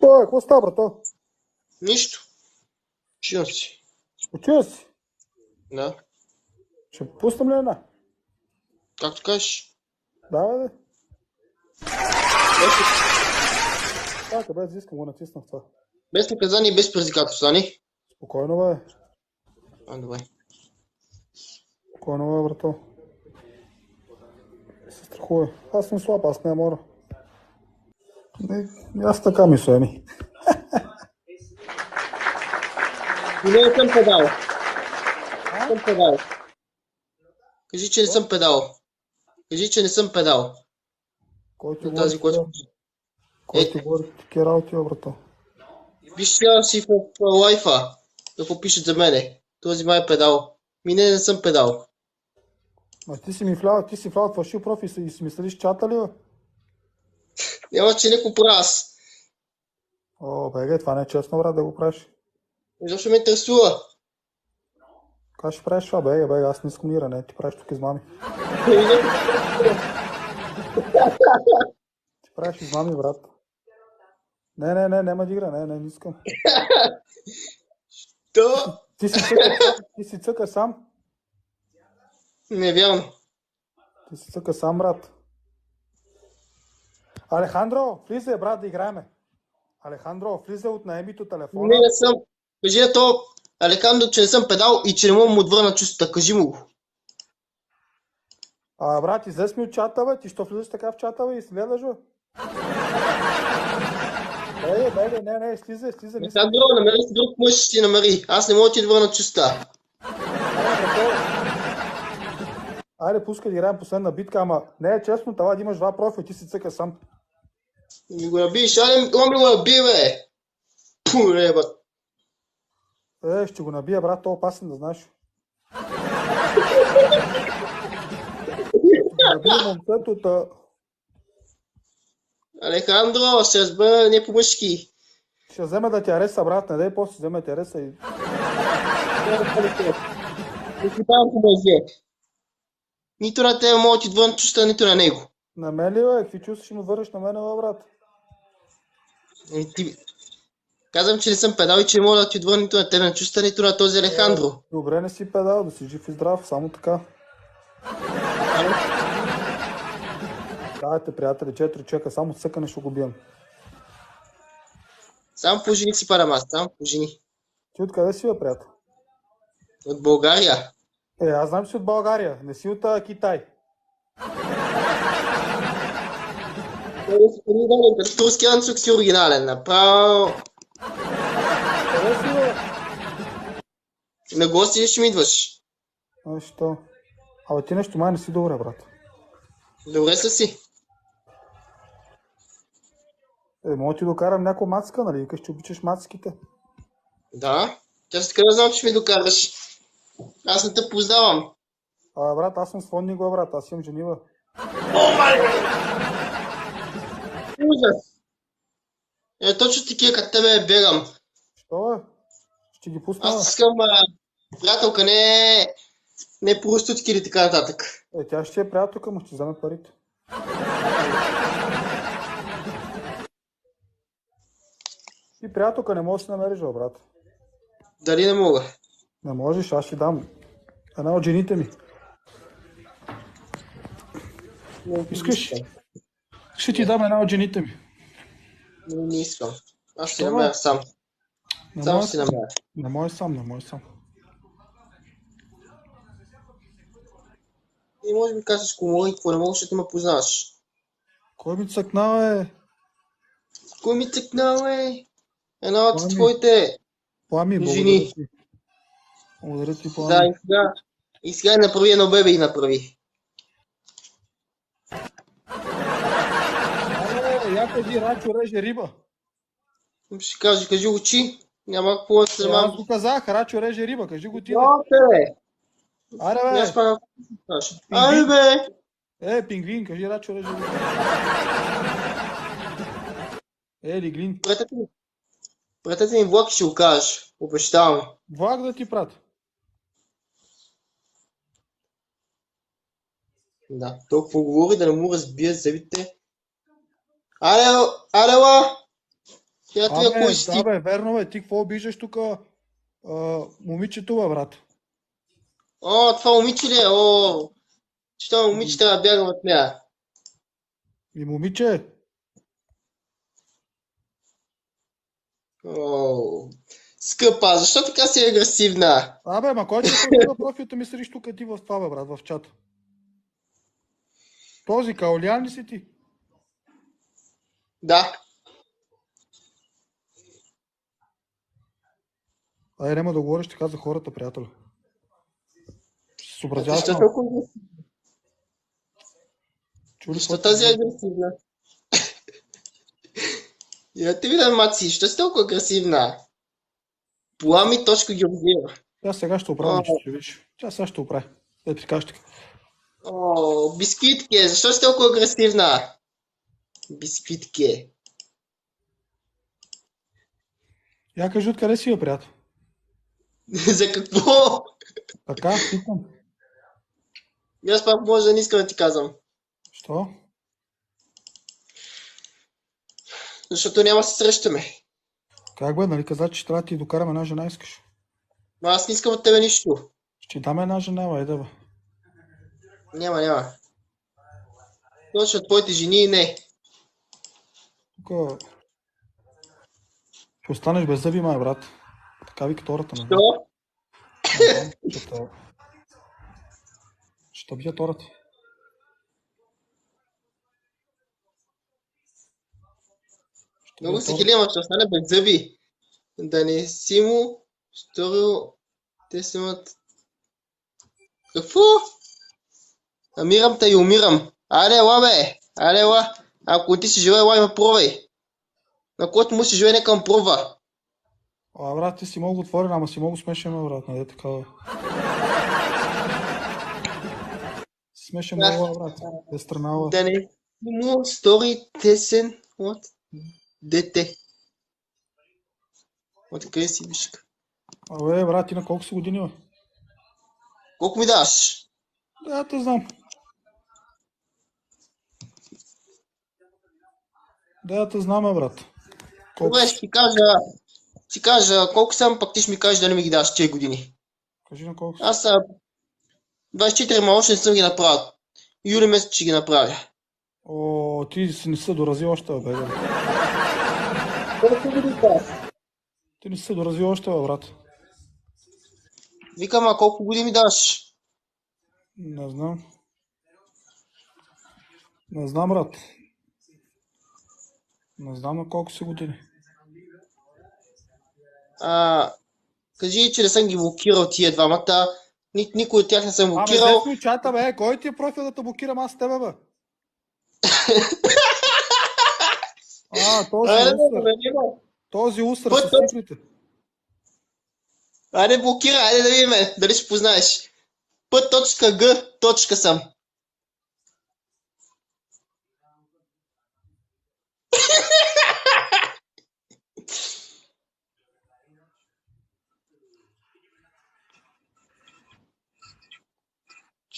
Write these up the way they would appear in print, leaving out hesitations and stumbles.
Що е? Какво става, брато? Нищо. Чувам си. Отива си. Да. Ще пуснем ли една? Както кажеш. Давай, бе. Така, без искам го натиснах това. Без наказание и без предизвикателство, не? Спокойно, бе. Добре. Спокойно, бе, брато. Не се страхувай. Аз съм слаб, аз не мора. Не, аз така мисля, ми. Не съм педал. Съм педал. Кажи, че не съм педал. Кажи, че не съм педал. Кой ти На тази, говори? която... Кой ти говори? Такива работи, бе, брато. Виж сега си в лайфа. Да попишат за мене. Този май е педал. Не съм педал. Ма ти си влял в фалшив профил и си мислиш чата ли, бе? Няма, че не купра аз. О, беге, това не е честно, брат, да го правиш. Защо ме интересува? Как ще правиш това, беге, аз не искам мира, не, ти правиш тук измами. Ти правиш измами, брат. Не, няма да игра, не искам. Да. Ти си цъка сам. Не вярно. Ти си цъка сам, брат. Алехандро, влизай, брат, да играеме. Алехандро, влизай от наемито телефона. Не съм. Кажи на то, Алехандро, че не съм педал и че не мога му отвърна чувствата. Кажи му го. Брат, излез ми от чата, бе. Ти що влизаш така в чата, бе, и следваш, бе? Беге, не, слизай. Алехандро, намери си друг мъж, ще ти намери. Аз не мога да ти отвърна чувствата. Айде, пускай да играем последна битка, ама не е честно това да имаш два профила, ти си цъка сам. Ми го набиеш, он ми го наби, бе. Пу, реба. Ще го набия, брат, то опасен да знаеш. Набия момцето, Алехандро, ще разбера не по-мъжки. ще вземе да ти ареса, брат, не дай после вземе ти ареса и... Не си давам по мъже. Нито на тебе мога да ти отвърна чувствата, нито на него. На мен ли, бе? Какви чувства ще му върнеш на мене, бе, брат? Казвам, че не съм педал и че не мога да ти отвърна нито на тебе на чувствата, нито на този Алехандро. Добре, не си педал, да си жив и здрав, само така. Давайте, приятели, 4 човека, само цъкане ще го бием. Само по жени си падам аз, само по жени. Ти откъде си, бе, приятел? От България. Аз знам, че си от България, не си от Китай. Като турски анцук си оригинален, направо. Къде си, бе? На гости ще ми идваш. Що? Абе, ти нещо май не си добре, брат. Добре са си. Мога ти докарам някаква мацка, нали? Викаш, че обичаш мацките. Да. Тя ще къде знам, че ми докараш. Аз не те познавам. Брат, аз съм сводник, брат, аз имам женива. Ужас. Точно такива като тебе бегам. Що, бе? Ще ги пусна. Аз искам приятелка, не простутки или така нататък. Тя ще е приятелка, му ще вземе парите. Ти приятелка не можеш да си намериш, брат. Дали не мога? Не можеш, аз ще дам една от жените ми. Искаш? Ще ти дам една от жените ми. Не искам. Аз си намеря сам. Само си намеря. Не може сам. И може би кажеш кому и какво не мога, защото ме познаваш. Кой ми цъкна, бе? Кой ми цъкна, бе? Една от твоите Плами, жени. Благодаря ти, Плами. Да, и сега направи едно бебе и направи. Я кажи, Рачо реже риба. Ще кажи очи. Няма какво да се занимавам. Аз го казах, Рачо реже риба, кажи го ти. Аре, бе. Аре, бе. Пингвин, кажи Рачо реже риба. Лиглин. Пратете ми влак и ще го кажеш. Обещавам. Влак да ти пратя. Да, толкова говори да не му разбие зъбите. Алела! Я ти кои си ти? Верно бе, ти какво обиждаш тук момичето бе, брат? О, това момиче ли е? О, що момиче трябва да бягам от нея? И момиче, О, скъпа, защо така си агресивна? ма кой ти е профила профилта ми срещу тук ти в това бе, брат, в чата? Този Каолян ли си ти? Да. Ай, няма да говориш така за хората, приятел. Ще се съобразяваш Защо малко. толкова Чули Защо какво тази ти- агресивна? Я те видя, Маци, що си толкова агресивна? Плами точка Георгиева. Тя сега ще оправя, че ще видиш. Тя сега ще оправи. Да ти кажеш така. О, бисквитке, защо си толкова агресивна? Бисквитке. Я кажи откъде си, бе, приятел. За какво? Така, питам. И аз пак може да не искам да ти казвам. Що? Защото няма да се срещаме. Как бе, нали каза, че трябва да ти докарам една жена, искаш? Но аз не искам от тебе нищо. Ще ти дам една жена, бе, айде бе. Няма. Точно от твоите жени не. Тук ще останеш без зъби, май, брат. Така вика втората, не знам. Що? Не знам, ще бия втората. Много се хилема, ще остане без зъби. Да не си му сторил... Те си имат... Какво? Намирам те и умирам. Айде, ела, бе. Айде, ела. Ако ти си живее, ела, има пробвай. На който му си живее, нека му пробва. А, брат, ти си много отворен, ама си много смешен, бе, брат, нали така, бе. Смешен много, бе, брат. Е страна, бе. Да не му стори тесен от дете. От къде си, вишка? Абе, брат, ти на колко си години, бе? Колко ми даш? Да, те знам. Да, те знам, бе, брат. Колко Добре, си? ще ти кажа колко съм, пък ти ще ми кажеш да не ми ги даш 4 години. Кажи на колко си. Аз 24 ма още не съм ги направил. Юли месец ще ги направя. О, ти си не се доразвил още, бе, бе. Колко години това? Ти не се доразвил още, бе, брат. Викам, а колко години ми даш? Не знам. Не знам, брат. Не знам на колко си години. Кажи, че не съм ги блокирал тия двамата. Никой от тях не съм Абе, блокирал. взех чата, бе. Кой ти е профил да те блокирам аз с тебе, бе? Този усър с цифрите. Айде блокира, айде да видим, дали ще познаеш. П.Г. съм.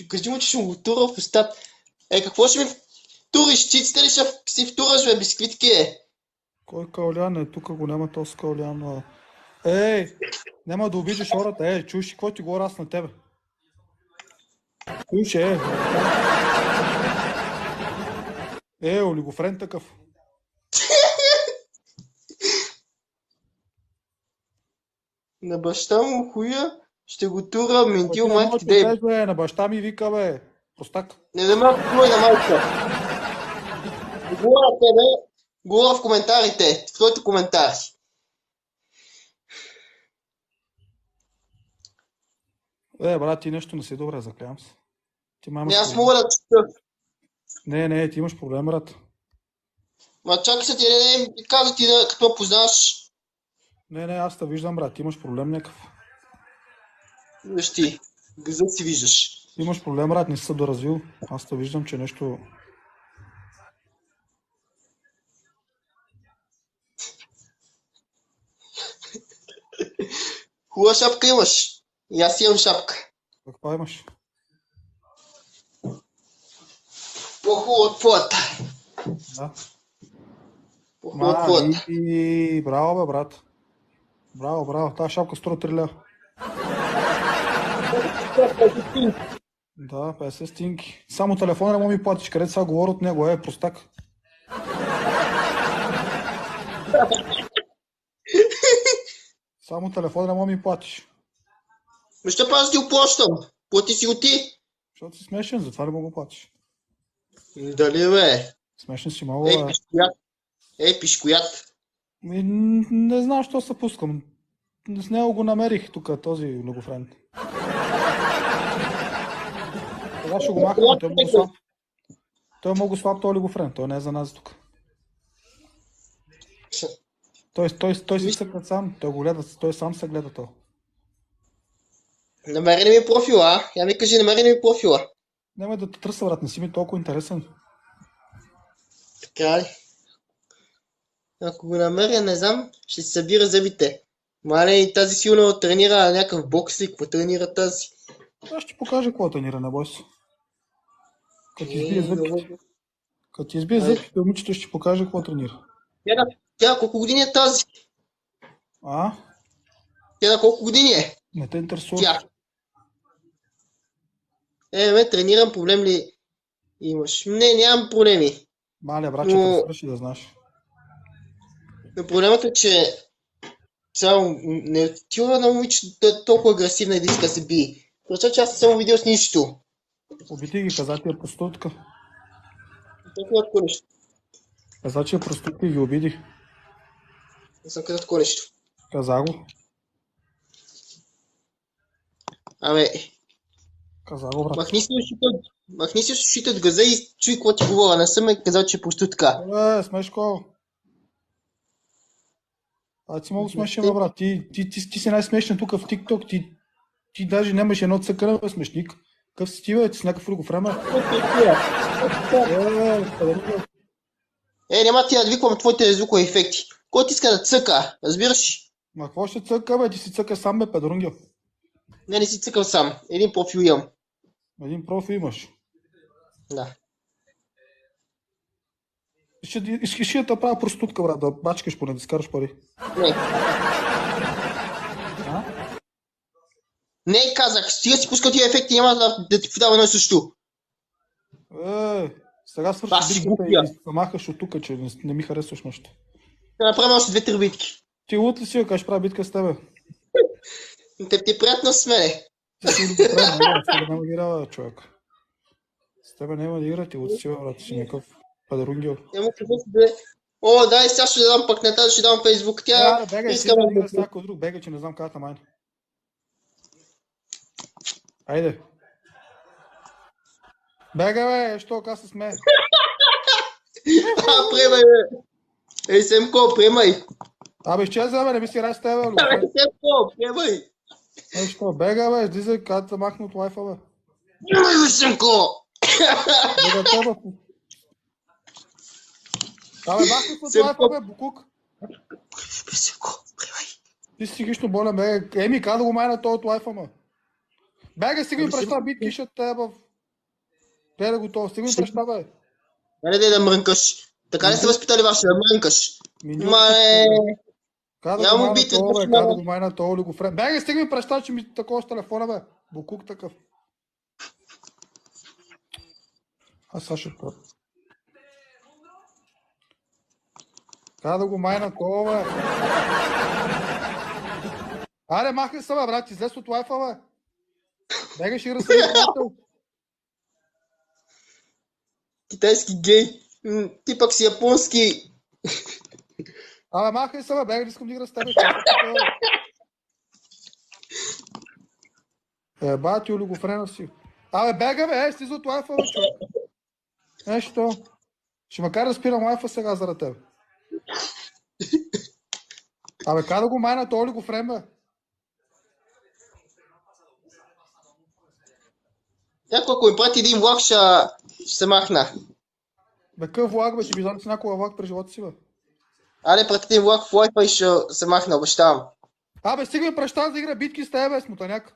Кажи му, че ще му го тура в устата. Какво ще ми туриш? Циците ли ще си втураш, бе, бисквитки е? Кой Каолян е? Тук го няма този Каолян. Ей, няма да обиждаш хората. Ей, чуеш какво ти говоря аз на тебе? Чуеш, олигофрен такъв. На баща му хуя ще го тура ментил Ти не майки можеш дей. да кажеш, бе, на баща ми вика, бе. Простак. Не да ме плюй на майка. Говоря тебе, говоря в коментарите, в твоите коментари. Брат, ти нещо не си добре, заклявам се. Ти Не, аз мога да чета. Не, ти имаш проблем, брат. Ма чакай се ти, не каза ти, като ме познаваш. Не, аз те виждам, брат. Ти имаш проблем някакъв. Виж ти, гъзът си виждаш. Имаш проблем, брат, не си се доразвил. Аз те виждам, че нещо... Хубава шапка имаш. И аз имам шапка. Каква имаш? По-хубава от твоята. Да. Похлопват. Браво, бе, брат. Браво. Тази шапка струва 3 лева. Да, 50 стинки. Само телефона не мога ми платиш, където сега говоря от него, простак. Само телефона не мога ми платиш. Защо аз ти оплащам? Плати си го ти. Защото си смешен, затова не мога го платиш. Дали бе? Смешен си мога. Пишкоят. Пишкоят. Не знам, що се пускам. С него го намерих тук, този многофренд. Сега ще го махам, той е много слаб. Той е много слаб, той олигофренд, той не е за нас тук. Той си цъкат сам, той сам се гледа то. Намери ли ми профила? Я ми кажи, намери ли ми профила? Няма да те търся, брат, не си ми толкова интересен. Така ли? Ако го намеря, не знам, ще си събира зъбите. Мале, тази силно тренира някакъв бокс ли, какво тренира тази? Аз ще ти покажа какво тренира, не бой се. Като ти избие зъбките, момичето ще ти покажа какво тренира. Тя колко години е тази? А? Тя на колко години е? Не те интересува. Тя. Тренирам, проблем ли имаш? Не, нямам проблеми. Маля, брат, ще свърши да знаеш. Но проблемът е, че не отива на момичето толкова агресивна и да иска да се бие. Просто че аз не съм видял с нищо. Обити ги, каза ти е простутка. Толкова такова нещо. Каза, че е простутка и ги обиди. Не съм казал такова нещо. Каза го. Каза го, брат. Махни си ушите от газа и чуй какво ти говоря. Не съм казал, че е простутка. Смешко. Аз си много смешен, брат. Ти си най-смешен тук в TikTok. Ти даже нямаш едно цъкане, бе, смешник. Къв си ти, бе? Ти си някакъв друго време. Няма ти да виквам твоите звукови ефекти. Кой ти иска да цъка? Разбираш? Ма какво ще цъка, бе? Ти си цъка сам, бе, педрунгел. Не си цъкал сам. Един профил имам. Един профил имаш? Да. Искаш да те правя простутка, брат, да бачкаш поне, да скараш пари. Не. Не, казах, стига си пускал тия ефекти, няма да ти подава едно и също. Сега свърши битката и се махаш от тук, че не ми харесваш нещо. Ще направим още 2-3 битки. Ти лут ли си, кажеш правя битка с тебе? Те ти е приятно с мене. Ти си удобрен, с тебе няма да играва, човек. С тебе няма да игра, ти лут си, брат, ти си някакъв педрунгел. Дай, сега ще дам пък на тази, ще дам Фейсбук. Тя бегай, искам да игра с някой друг, бегай, че не знам карта майна. Айде. Бегай, бе, що ка се смее? Приемай, бе. Семко, приемай. Изчезва, бе, не би си играй с тебе, бе. Семко, приемай. Що, бегай, бе, излизай, като махна от лайфа, бе. Приемай, бе, Семко. Бега тебе. Махна от лайфа, бе, букук. Семко, приемай. Ти си хищно болен, бе. Еми, kada да го майна той от лайфа, ма. Бегай, стига ми преща битки, ще те, бе. Те да готов, стига ми преща, бе. Не да мрънкаш. Така ли сте възпитали ваши да мрънкаш? Няма битва, бе, да го майна това ли го френ. Бегай, стига ми преща, че ми такова с телефона, бе. Букук такъв. Аз сега ще път. Да го майна това, бе. Аре, махай се, бе, брат, излез от лайфа, бе. Бегай, ще разсъди приятел. Китайски гей. Ти пък си японски. Махай се, бе, бегай, не искам да игра с тебе. Бати, олигофрена си. Бегай, бе, слиза от лайфа, бе, човек. Нещо. Ще макар да спирам лайфа сега заради тебе. Да го майна, то олигофрен, бе. Някой, ако ми прати един влак, ще се махна. Бе, къв влак, бе, ти виждам си някой влак през живота си, бе. Прати един влак в лайфа и ще се махна, обещавам. Бе, стига ми преща да игра битки с тебе, бе, смутаняк.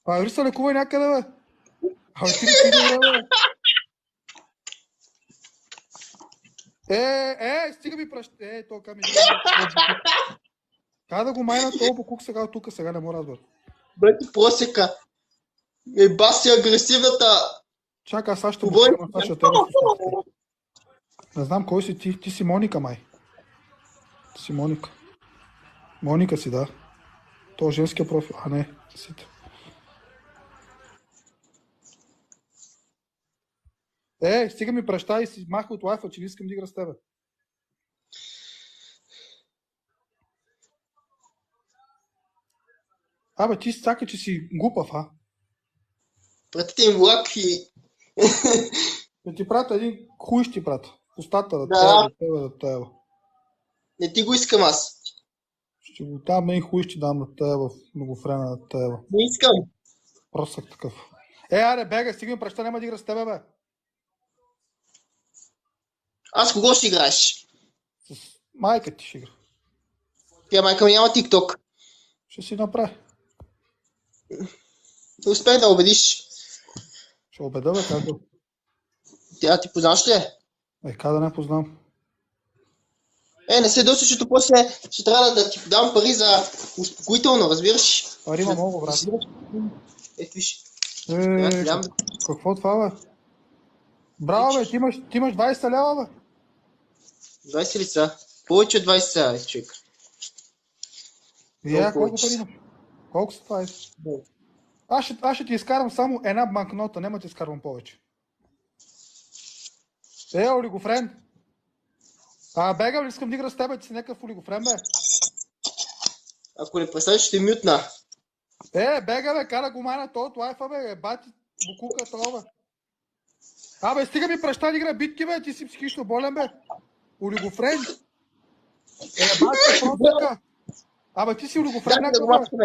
Риса, лекувай някъде, бе. Ти да игра, бе. Стига ми праща. То ками. Как да го майна този Букук сега от тук, сега не мога разбера. Бе ти просека. Баси агресивната. Чакай, сега ще го приема, сега ще тебе. Не знам кой си ти. Ти си Моника, май. Ти си Моника. Моника си, да. То е женския профил. А не, си ти. Стига ми праща и си маха от лайфа, че не искам да игра с тебе. Абе, ти сака, че си глупав, а? Пратите им влак и... Да ти пратя един хуй ще ти пратя. Устата да тева. Не ти го искам аз. Ще го там един хуй ще дам на тева, в многофрена на тева. Не искам. Просък такъв. Аре, бега, стига ми праща, няма да игра с тебе, бе. Аз кого ще играеш? С майка ти ще игра. Тя майка ми няма тикток. Ще си направи. Не успех да убедиш. Ще убеда, бе, как да. Тя ти познаваш ли? Как да не познам. Не се досъщ, защото после ще трябва да ти дам пари за успокоително, разбираш? Пари има много, брат. Ето виж. Какво това, бе? Браво, бе, ти имаш 20 лева, бе. 20 лица. Повече от 20 лева, човек. Колко пари имаш? Колко са това? Аз ще ти изкарвам само една банкнота, няма да ти изкарвам повече. Олигофрен. Бегам ли искам да игра с тебе, ти си някакъв олигофрен, бе? Ако не представиш, ще мютна. Бега, бе, кара го майна този лайфа, бе, бати Букука това, бе. Стига ми праща да игра битки, бе, ти си психично болен, бе. Олигофрен. Бати просъка. Ти си олигофрен, някакъв, бе.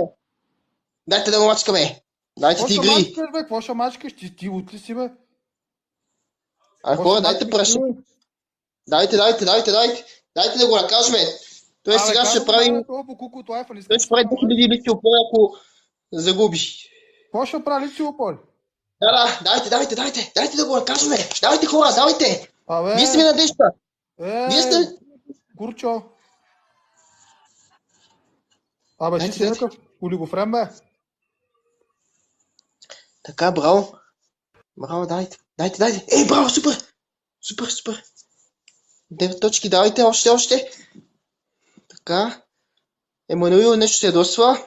Дайте да го мачкаме. Дайте ти игри. Какво ще мачкаш? Ти от ли си, бе? Хора, дайте праща. Дайте да го накажем. Той сега ще прави... Той ще прави 2000 лици опори, ако загуби. Какво ще прави лици опори? Да, дайте да го накажем. Давайте хора, давайте. Вие сте ми надежда. Вие сте... Курчо. Ти си някакъв олигофрен, бе. Така, браво. Браво, дайте. Браво, супер. 9 точки, давайте, още. Така. Емануил нещо се ядосва.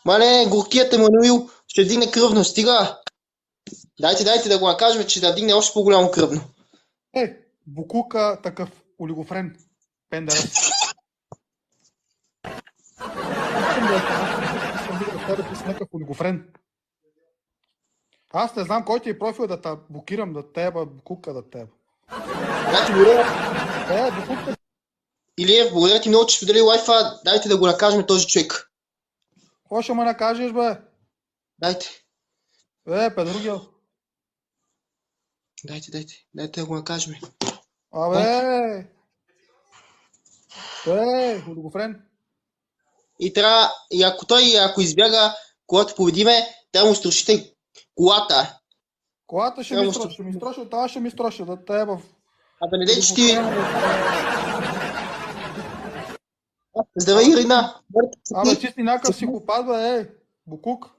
Мале, горкият Емануил ще дигне кръвно, стига. Дайте да го накажем, че да дигне още по-голямо кръвно. Букука такъв олигофрен. Пендера. Ти си някакъв олигофрен. Аз не знам кой ти е профил да те блокирам, да теба, Букука да теба. Значи, Букука. Илиев, благодаря ти много, че сподели лайфа. Дайте да го накажем този човек. Какво ще ме накажеш, бе? Дайте. Педругел. Дайте да го накажем. Олигофрен. И ако избяга, когато победиме, трябва да му струшите колата. Колата ще ми строши, това ще ми строши, да те е в... Да не дей, че ти... Здравей, Ирина! Ти си някакъв психопат, бе, Букук.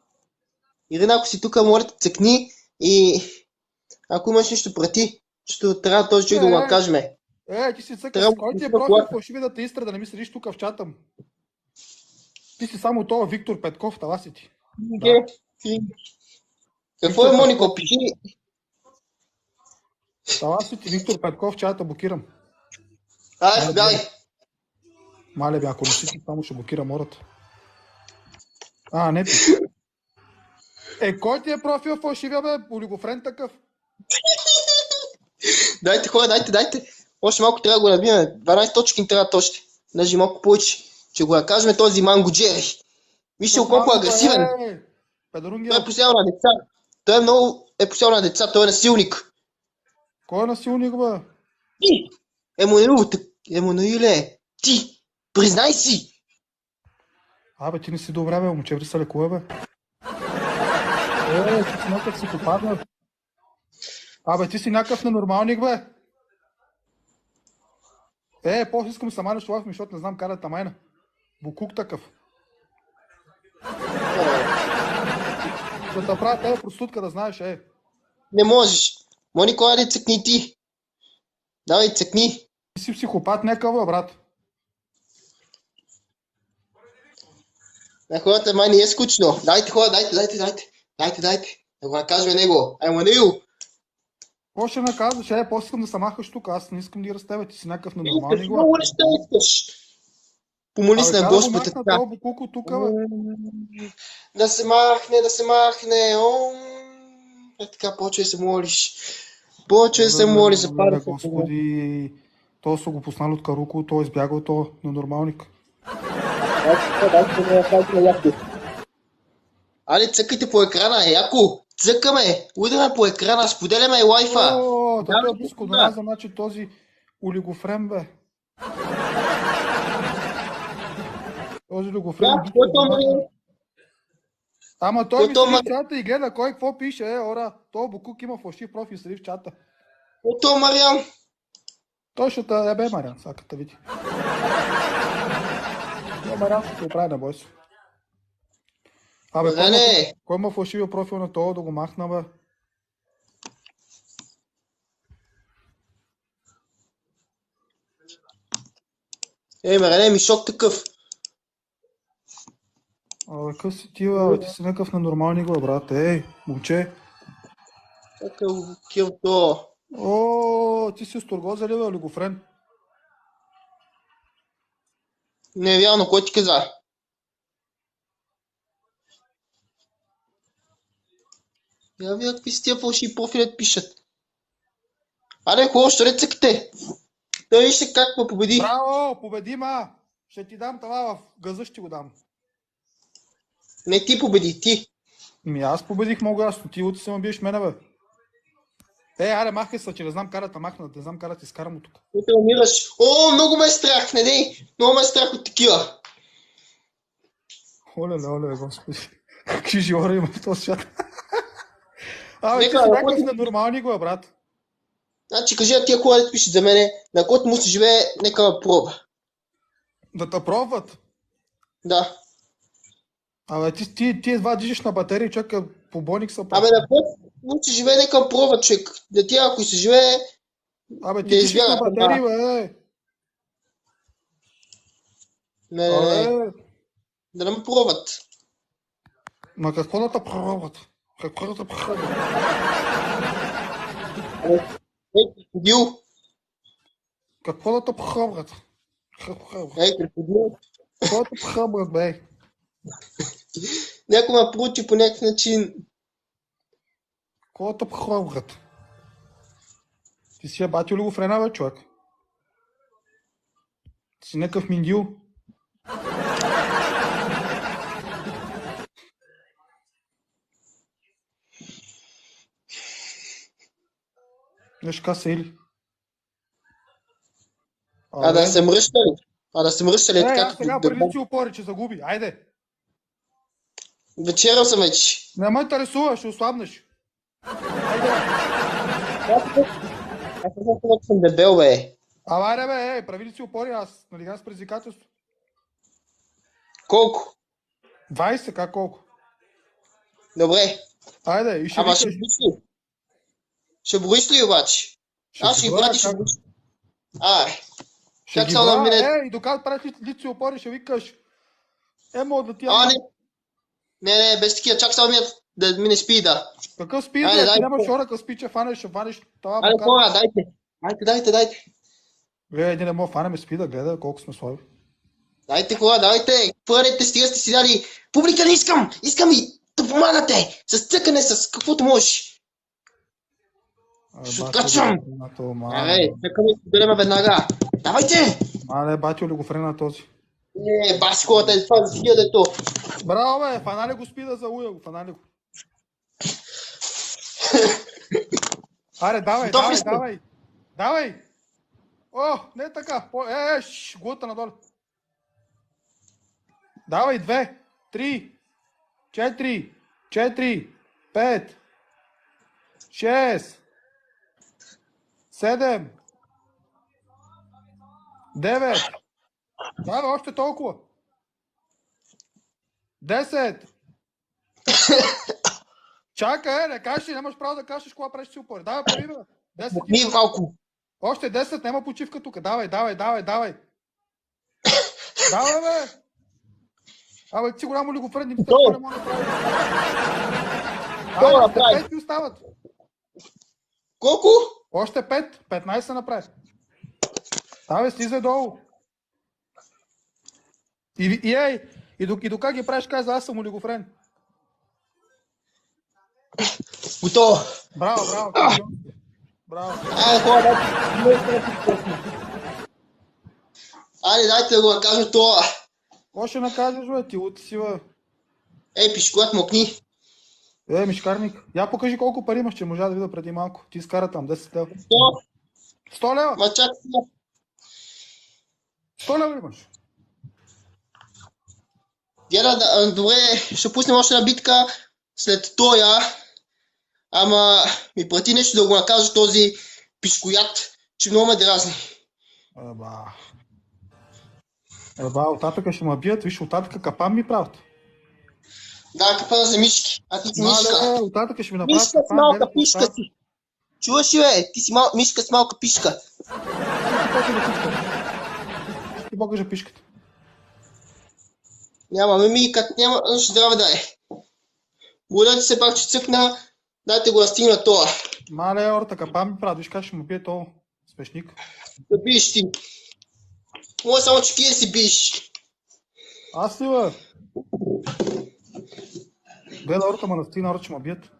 Ирина, ако си тук, моля да цъкни и ако имаш нещо прати, ще трябва този човек да го накажем. Ти си цъкаш, кой ти е профил, фалшиви да те изтра, да не ми седиш тук в чата му. Ти си само това Виктор Петков, това си ти. Какво е, Монико? Пиши. Това си ти, Виктор Петков, чата блокирам. Дай. Мале бе, ако не си, само ще блокирам ората. Не пи. Кой ти е профил фалшивия, бе? Олигофрен такъв. Дайте, хора, дайте. Още малко трябва да го набием. 12 точки ни трябват още. Даже малко повече. Ще го накажем този Манго Джери. Вижте колко е агресивен. Той е посял на деца. Той е много посял на деца. Той е насилник. Кой е насилник, бе? Емануиле, ти, признай си! Ти не си добре, бе, момче, ври са лекува, бе. Ти си някакъв психопат, бе. Абе, ти си някакъв ненормалник, бе. После искам сама нещо лав ми, защото не знам карата майна. Букук такъв. Да те правя тебе простутка, да знаеш, Не можеш. Монико, айде цъкни ти. Давай, цъкни. Ти си психопат някакъв, бе, брат. На хората май не е скучно. Дайте хора, дайте. Да го накажем него. Ай, Манил. Какво ще наказваш? После искам да се махаш тук, аз не искам да разтебя, ти си някакъв ненормалник, бе. Много неща искаш. Помоли се на Господа така. така. Букуко тук, бе. Да се махне. Така, почвай да се молиш. За пара. Господи, то са го поснали от Каруко, той е избягал, то ненормалник. Али, цъкайте по екрана, яко! Цъкаме! Удряме по екрана, споделяме лайфа! Той е близко до нас, значи този олигофрен, бе. Този олигофрен е близко до нас. Ама той ми седи в чата и гледа кой какво пише, ора. Той Букук има фалшив профил, седи в чата. Ото, Мариан! Той ще те бе, Мариан, сега като види. Мариан ще го прави на бой си. Абе, кой има фалшивия профил на това да го махна, бе? Мариан, мишок такъв. Абе, къв си ти, бе? Ти си някакъв ненормалник, бе, брат. Момче. Какъв килто. Ти си Сторгоза ли, бе, олигофрен? Не е вярно, кой ти каза? Я вие какви с тия фалшиви профилят пишат. Аре, хора, ще рецъкте. Да вижте как ме победи. Браво, победи, ма! Ще ти дам това в газа, ще го дам. Не ти победи, ти. Аз победих много ясно, ти утре се ме биеш мене, бе. Аре, махай се, че не знам карата махна, не знам карата изкарам от тук. Утре умираш. Много ме е страх, не дей. Много ме е страх от такива. Оле, господи. Какви живори има в този свят. Ти си някакъв ненормалник, бе, брат. Значи, кажи на тия хора да пишат за мене, на който му се живее, нека ме пробва. Да те пробват? Да. Абе, ти едва дижиш на батерии, човек по бойник са пробва. Абе, на който му се живее, нека ме пробва, човек. Да тия, ако се живее, абе, ти дижиш на батерии, бе. Не. Да не ме пробват. Ма какво да те пробват? Какво да те пробват? Крокодил. Какво да те пробват? Крокодил. Какво да те пробват, бе? Някой ме проучи по някакъв начин. Какво да те пробват? Ти си бати олигофрена, бе, човек? Ти си някакъв мингил? Нещо каза или? Да се мръща ли? Аз сега преди си опори, че загуби. Айде! Вечерял съм вече. Не ме интересува, ще ослабнеш. Айде! Аз съм дебел, бе. Айде, бе, прави ли си опори, аз налигам с предизвикателство. Колко? 20, как колко? Добре. Айде, и ще викаш. Ще броиш ли? Ще броиш ли обаче? Аз ще ги пратиш. Ще ги броя, и докато правиш лици опори, ще викаш. Мога да ти... Не, без такива, чак само да мине спида. Какъв спида? Ти нямаш хора, къс спича, ще фанеш това. Айде, хора, дайте. Гледай, не мога фанеме спида, гледай колко сме слаби. Дайте, хора, давайте. Първете, стига сте си дали. Публика не искам! Искам и да помагате! С цъкане, с каквото можеш. Ще откачвам! Цъкаме и споделяме веднага. Давайте! Мале, бати олигофрена този. Баси хората е това за стига дето. Браво, бе, фанали го спида за уя го, фанали го. Аре, давай! Не е така. Глута надолу. Давай, 2, 3, 4, 5, 6, 7, 9. Да, бе, още толкова. 10. Чакай, не кажеш ли, нямаш право да кажеш какво правиш си упори. Давай, прави, бе. 10. Ми малко. Още 10, няма почивка тук. Давай. Давай, бе. Абе, ти си голямо олигофрен, не ми какво не мога да прави. Долу Абе, направи. 5 ти остават. Колко? Още 5, 15 направи. Абе, слизай долу. И до как ги правиш, каза, аз съм олигофрен. Готово. Браво. Браво. Айде, хора, айде, дайте да го накажем това. Какво ще накажеш, бе? Ти лут си, бе. Ей, пишколът мокни. Мишкарник. Я покажи колко пари имаш, че можа да видя преди малко. Ти изкара там 10 лева. 100. 100 лева? Ма чакай. 100 лева имаш. Гера, добре, ще пуснем още една битка след тоя. Ама ми прати нещо да го накажа този пишкоят, че много ме дразни. Еба, оттатъка ще ме бият, виж, оттатъка капан ми правят. Да, капана за мишки. А ти си мишка. Оттатъка ще ми направят Мишка с малка пишка си. Чуваш ли, бе? Ти си мишка с малка пишка. Ти покажа пишката. Няма, няма, ще здраве дай. Благодаря ти се пак, че цъкна. Дайте го настигна това. Мале, ората капан ми правят, виж как ще му бие то смешник. Да биеш ти. Мога само, че кие си биеш. Аз ли, бе? Гледа ората ма настигна, ората ще ме бият.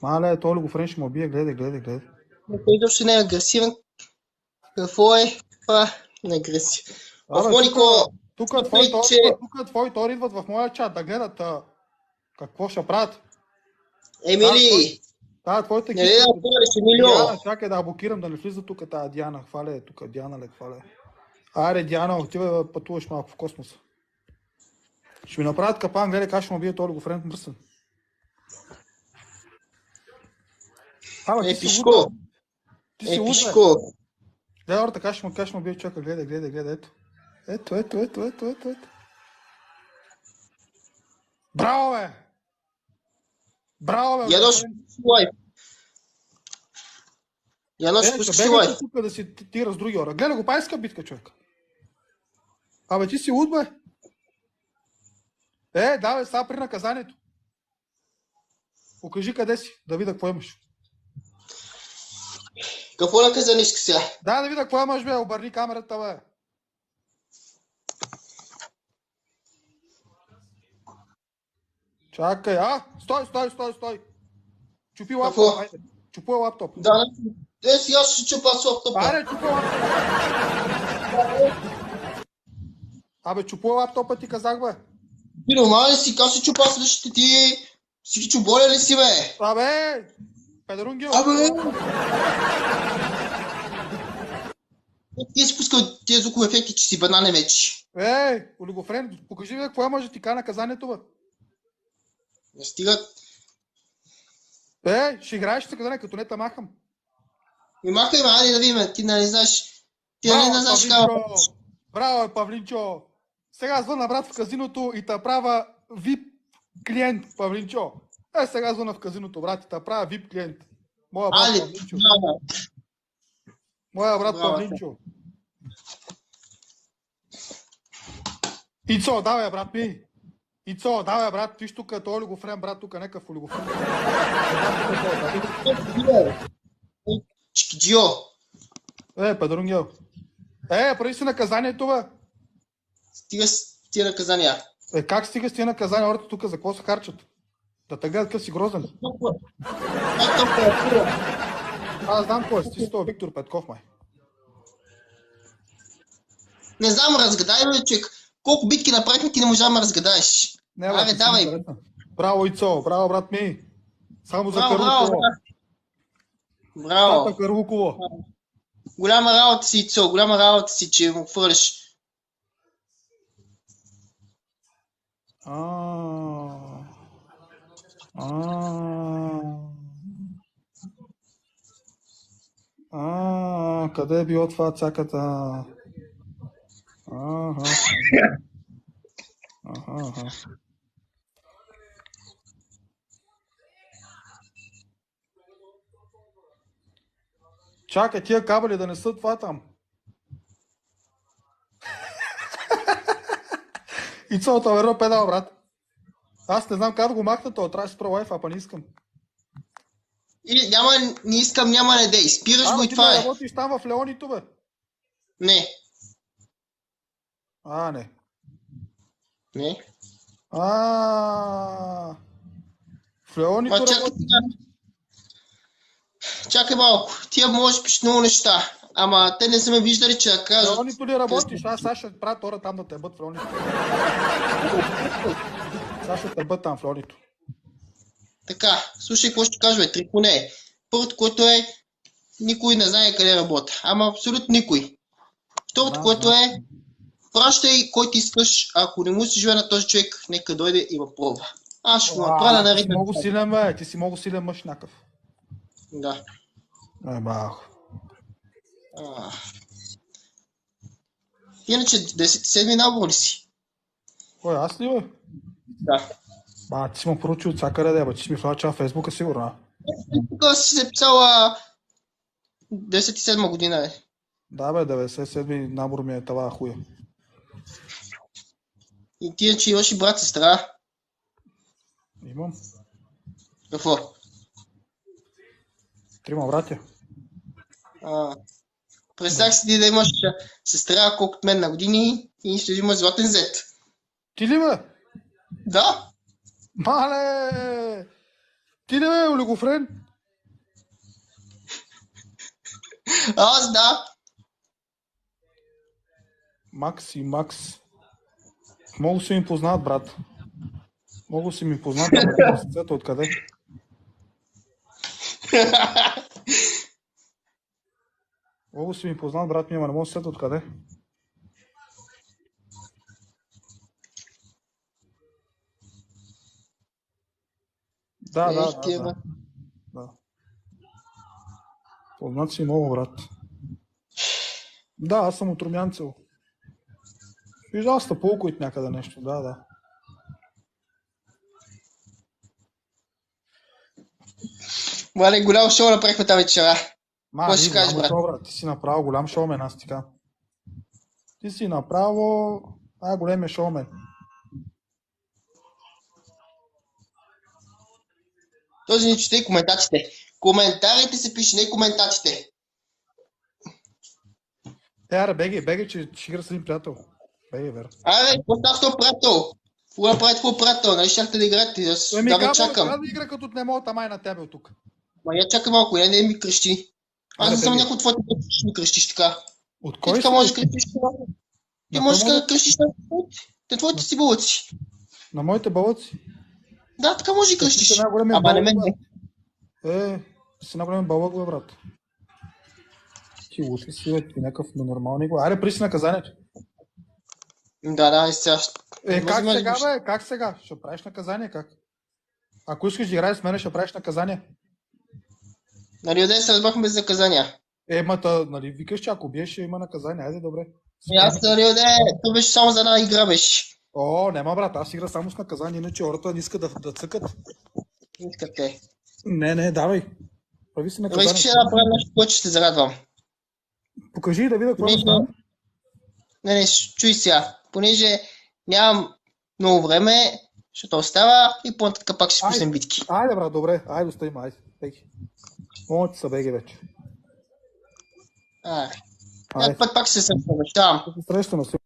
Мале, той олигофрен ще ме бие, гледай. Той изобщо не е агресивен. Какво е? Това не е агресивен. В Монико... Тук твои тори идват в моя чат да гледат какво ще правят. Емили! Да, твоите не да отвориш, Емилио! Чакай да блокирам, да не влиза тук тази Диана. Хваля е тук, Диана ле, хваля. Аре, Диана, отива пътуваш малко в космоса. Ще ми направят капан, гледай как ще му бие този олигофрен мръсен. Пишко! Пишко! Гледай, ора, така ще му бие човека, гледай, ето. Браво, бе! Янош, пусти лайф. Янош, пусти лайф. Тук да си тира с други ора. Гледай го, пайска битка, човек. Абе, ти си луд, бе. Давай, сега при наказанието. Покажи къде си, да видя какво имаш. Какво наказание иска сега? Да видя какво имаш, бе, обърни камерата, бе. Чакай, стой. Чупи лаптоп, айде. Чупи лаптоп. Да, сега ще чупа с лаптопа. Аре, чупи лаптоп. Абе, чупи лаптопа ти казах, бе. Ти нормален си, как ще чупа следващите ти? Си чуболя ли си, бе? Абе, педерунгил. Ти си пускал тези звукови ефекти, че си банане вече. Олигофрен, покажи ми какво може да ти кажа наказанието, бе. Не стигат. Ще играеш с наказание, като не те махам. Ми махай, айде да видим, ти не знаеш. Ти не знаеш как. Браво, Павлинчо. Сега звъна брат в казиното и те правя VIP клиент, Павлинчо. Сега звъна в казиното, брат, и те правя VIP клиент. Моя брат Павлинчо. Моя брат Павлинчо. Ицо, давай, брат ми. Ицо, давай, брат, виж тук, той олигофрен, брат, тук некъв олигофрен. Чикиджио. Падрунгел. Прави си наказанието, бе. Стига с тия наказания. Как стига с тия наказания? Хората тук за какво се харчат? Да те гледат къв си грозен. Аз знам кой си, ти си това Виктор Петков, май. Не знам, разгадай, бе, човек. Колко битки направихме, ти не можа да ме разгадаеш. Абе, давай. Браво, Ицо, браво, брат ми. Само за Карлуково. Браво. Тата Карлуково. Голяма работа си, Ицо, голяма работа си, че му хвърляш. Къде е било това цаката? Ага. Чакай, тия кабели да не са това там. И цялото верно педал, брат. Аз не знам как да го махна, това трябва да спра Wi-Fi, па не искам. И не искам, няма не дей. Спираш го и ти това да е. работиш там в Леонито, бе? Не. Не. Не. В Леонито работиш. Чакай малко. Тия можеш пиш много неща. Ама те не са ме виждали, че да кажат. В Леонито ли работиш? Аз ще правя тора там да те бъд в Леонито. Сега ще те бъд там в Леонито. Така, слушай какво ще кажа, бе, три коне. Първото, което е, никой не знае къде работя. Ама абсолютно никой. Второто, което е, пращай който искаш, ако не му си живее на този човек, нека дойде и ме пробва. Аз ще го направя да наричам. Ти си много силен, бе. Ти си много силен мъж някакъв. Да. Бах. Иначе 10-7 набор ли си? Кой, аз ли, бе? Да. Ти си ме поручил от всякъде, бе. Ти си ми флача в Фейсбука, сигурно, Тук си се писала 97 година, е. Да, бе, 97 набор ми е това хуя. И ти, че имаш и брат, сестра? Имам. Какво? 3 братя. Представях си ти да имаш сестра колкото мен на години и ще имаш златен зет. Ти ли, бе? Да. Мале! Ти ли, бе, олигофрен? Аз да. Макс и Макс. Много си ми познат, брат. Много си ми познат, ама сърцето откъде? Много си ми познат, брат ми, ама не мога да сета откъде? Да. Познат си много, брат. Да, аз съм от Румянцево. Виждал сте полкоит някъде нещо, да. Мале, голямо шоу направихме тази вечера. Какво ще кажеш, брат? Ти си направил голям шоумен, аз така. Ти си направил големия шоумен. Този ни чете и коментатите. Коментарите се пише, не коментатите. Аре, беги, че ще игра с един приятел. Беги, вер. Аре, какво става с този приятел? Какво направи твой приятел? Нали щяхте да играете? Да ме чакам. Да игра като не мога тамай на тебе от тук. Ма я чакай малко, я не ми крещи. Аз не съм някой от твоите, които ще ми крещиш така. От кой ти така можеш да крещиш това? Ти можеш да крещиш на твоите си бълъци. На моите бълъци? Да, така може да крещиш. Ама не мен не. си на голям бълък, бе, брат. Ти луши си, бе, ти някакъв ненормални го. Аре, приси наказанието. Да, и сега. Как сега, бе? Как сега? Ще правиш наказание, как? Ако искаш да играеш с мене, ще правиш наказание. Нали, отден се разбрахме без наказания. Нали, викаш, че ако биеш, ще има наказание. Айде, добре. Аз, нали, то беше само за една игра, беше. Нема, брат, аз игра само с наказание, иначе хората не искат да цъкат. Искат те. Не, давай. Прави си наказание. Искаш да направя нещо, което ще се зарадвам. Покажи да видя какво става. Не, чуй сега. Понеже нямам много време, защото остава и по-нататък пак ще пуснем битки. Айде, брат, добре. Айде, оставим, айде. Беги. Моите са беги вече. Пак ще се срещам, обещавам. Срещаме се.